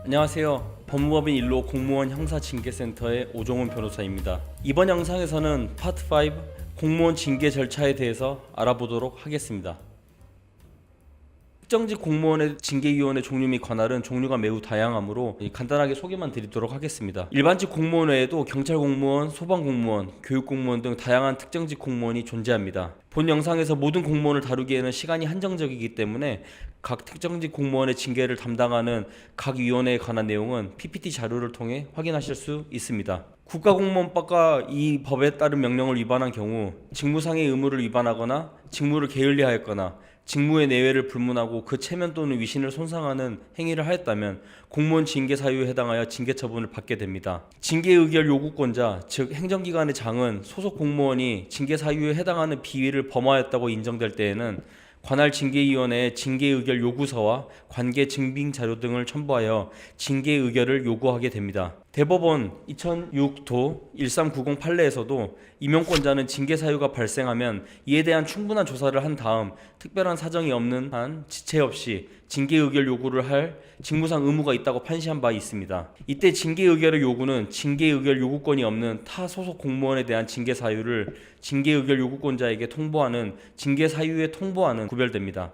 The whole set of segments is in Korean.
안녕하세요. 법무법인 일로 공무원 형사징계센터의 오종훈 변호사입니다. 이번 영상에서는 파트 5 공무원 징계 절차에 대해서 알아보도록 하겠습니다. 특정직 공무원의 징계위원회 종류 및 관할은 종류가 매우 다양하므로 간단하게 소개만 드리도록 하겠습니다. 일반직 공무원 외에도 경찰 공무원, 소방 공무원, 교육 공무원 등 다양한 특정직 공무원이 존재합니다. 본 영상에서 모든 공무원을 다루기에는 시간이 한정적이기 때문에 각 특정직 공무원의 징계를 담당하는 각 위원회에 관한 내용은 PPT 자료를 통해 확인하실 수 있습니다. 국가공무원법과 이 법에 따른 명령을 위반한 경우 직무상의 의무를 위반하거나 직무를 게을리하였거나 직무의 내외를 불문하고 그 체면 또는 위신을 손상하는 행위를 하였다면 공무원 징계 사유에 해당하여 징계 처분을 받게 됩니다. 징계 의결 요구권자, 즉 행정기관의 장은 소속 공무원이 징계 사유에 해당하는 비위를 범하였다고 인정될 때에는 관할 징계위원회에 징계 의결 요구서와 관계 증빙 자료 등을 첨부하여 징계 의결을 요구하게 됩니다. 대법원 2006도 1390 판례에서도 임용권자는 징계 사유가 발생하면 이에 대한 충분한 조사를 한 다음 특별한 사정이 없는 한 지체 없이 징계 의결 요구를 할 직무상 의무가 있다고 판시한 바 있습니다. 이때 징계 의결의 요구는 징계 의결 요구권이 없는 타 소속 공무원에 대한 징계 사유를 징계 의결 요구권자에게 통보하는 징계 사유에 통보하는 구별됩니다.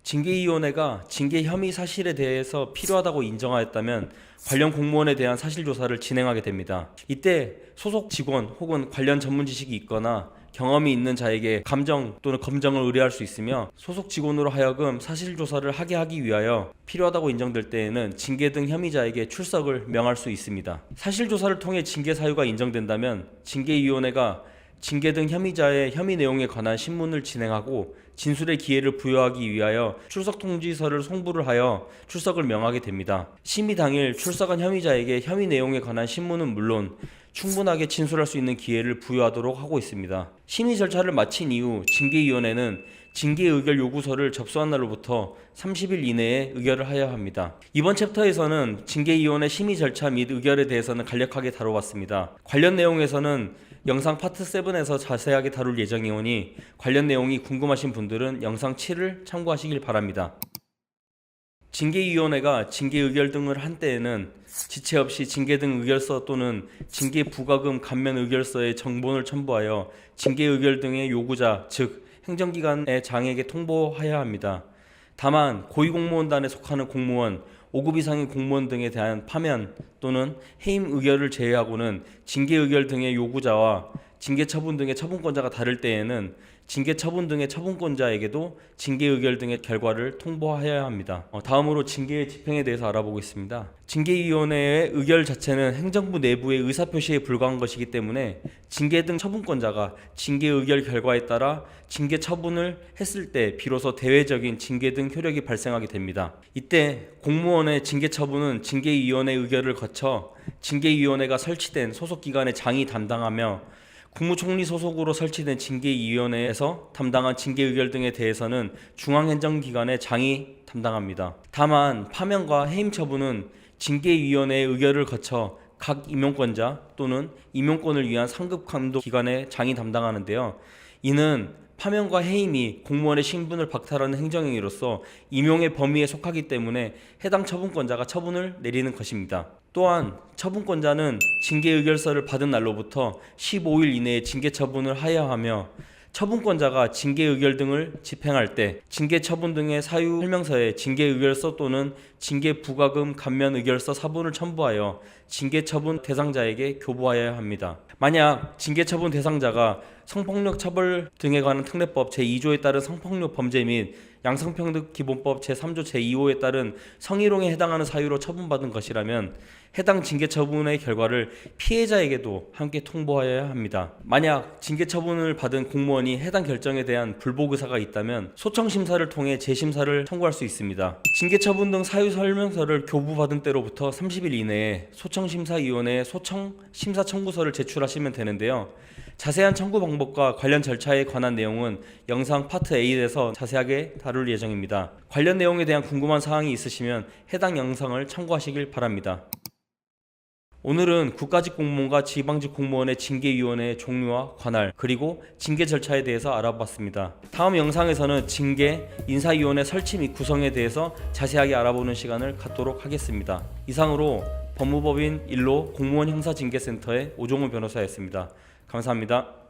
징계위원회가 징계 혐의 사실에 대해서 필요하다고 인정하였다면 관련 공무원에 대한 사실조사를 진행하게 됩니다. 이때 소속 직원 혹은 관련 전문 지식이 있거나 경험이 있는 자에게 감정 또는 검정을 의뢰할 수 있으며 소속 직원으로 하여금 사실조사를 하기 위하여 필요하다고 인정될 때에는 징계 등 혐의자에게 출석을 명할 수 있습니다. 사실조사를 통해 징계 사유가 인정된다면 징계위원회가 징계 등 혐의자의 혐의 내용에 관한 신문을 진행하고 진술의 기회를 부여하기 위하여 출석 통지서를 송부를 하여 출석을 명하게 됩니다. 심의 당일 출석한 혐의자에게 혐의 내용에 관한 신문은 물론 충분하게 진술할 수 있는 기회를 부여하도록 하고 있습니다. 심의 절차를 마친 이후 징계위원회는 징계 의결 요구서를 접수한 날로부터 30일 이내에 의결을 하여야 합니다. 이번 챕터에서는 징계위원회 심의 절차 및 의결에 대해서는 간략하게 다뤄봤습니다. 관련 내용에서는 영상 파트 7에서 자세하게 다룰 예정이오니 관련 내용이 궁금하신 분들은 영상 7을 참고하시길 바랍니다. 징계위원회가 징계 의결 등을 한 때에는 지체 없이 징계 등 의결서 또는 징계 부과금 감면 의결서에 정본을 첨부하여 징계 의결 등의 요구자, 즉 행정기관의 장에게 통보하여야 합니다. 다만 고위공무원단에 속하는 공무원, 5급 이상의 공무원 등에 대한 파면 또는 해임 의결을 제외하고는 징계 의결 등의 요구자와 징계 처분 등의 처분권자가 다를 때에는 징계 처분 등의 처분권자에게도 징계 의결 등의 결과를 통보하여야 합니다. 다음으로 징계의 집행에 대해서 알아보겠습니다. 징계위원회의 의결 자체는 행정부 내부의 의사표시에 불과한 것이기 때문에 징계 등 처분권자가 징계 의결 결과에 따라 징계 처분을 했을 때 비로소 대외적인 징계 등 효력이 발생하게 됩니다. 이때 공무원의 징계 처분은 징계위원회 의결을 거쳐 징계위원회가 설치된 소속기관의 장이 담당하며 국무총리 소속으로 설치된 징계위원회에서 담당한 징계 의결 등에 대해서는 중앙행정기관의 장이 담당합니다. 다만 파면과 해임 처분은 징계위원회의 의결을 거쳐 각 임용권자 또는 임용권을 위한 상급 감독 기관의 장이 담당하는데요. 이는 파면과 해임이 공무원의 신분을 박탈하는 행정행위로서 임용의 범위에 속하기 때문에 해당 처분권자가 처분을 내리는 것입니다. 또한 처분권자는 징계 의결서를 받은 날로부터 15일 이내에 징계 처분을 하여야 하며 처분권자가 징계 의결 등을 집행할 때 징계 처분 등의 사유 설명서에 징계 의결서 또는 징계 부과금 감면 의결서 사본을 첨부하여 징계 처분 대상자에게 교부하여야 합니다. 만약 징계 처분 대상자가 성폭력 처벌 등에 관한 특례법 제2조에 따른 성폭력 범죄 및 양성평등기본법 제3조 제2호에 따른 성희롱에 해당하는 사유로 처분받은 것이라면 해당 징계 처분의 결과를 피해자에게도 함께 통보하여야 합니다. 만약 징계 처분을 받은 공무원이 해당 결정에 대한 불복 의사가 있다면 소청 심사를 통해 재심사를 청구할 수 있습니다. 징계 처분 등 사유 설명서를 교부받은 때로부터 30일 이내에 소청심사위원회에 소청 심사 청구서를 제출하시면 되는데요. 자세한 청구 방법과 관련 절차에 관한 내용은 영상 파트 8에서 자세하게 다룰 예정입니다. 관련 내용에 대한 궁금한 사항이 있으시면 해당 영상을 참고하시길 바랍니다. 오늘은 국가직 공무원과 지방직 공무원의 징계위원회의 종류와 관할, 그리고 징계 절차에 대해서 알아봤습니다. 다음 영상에서는 징계, 인사위원회 설치 및 구성에 대해서 자세하게 알아보는 시간을 갖도록 하겠습니다. 이상으로 법무법인 1로 공무원 형사징계센터의 오종훈 변호사였습니다. 감사합니다.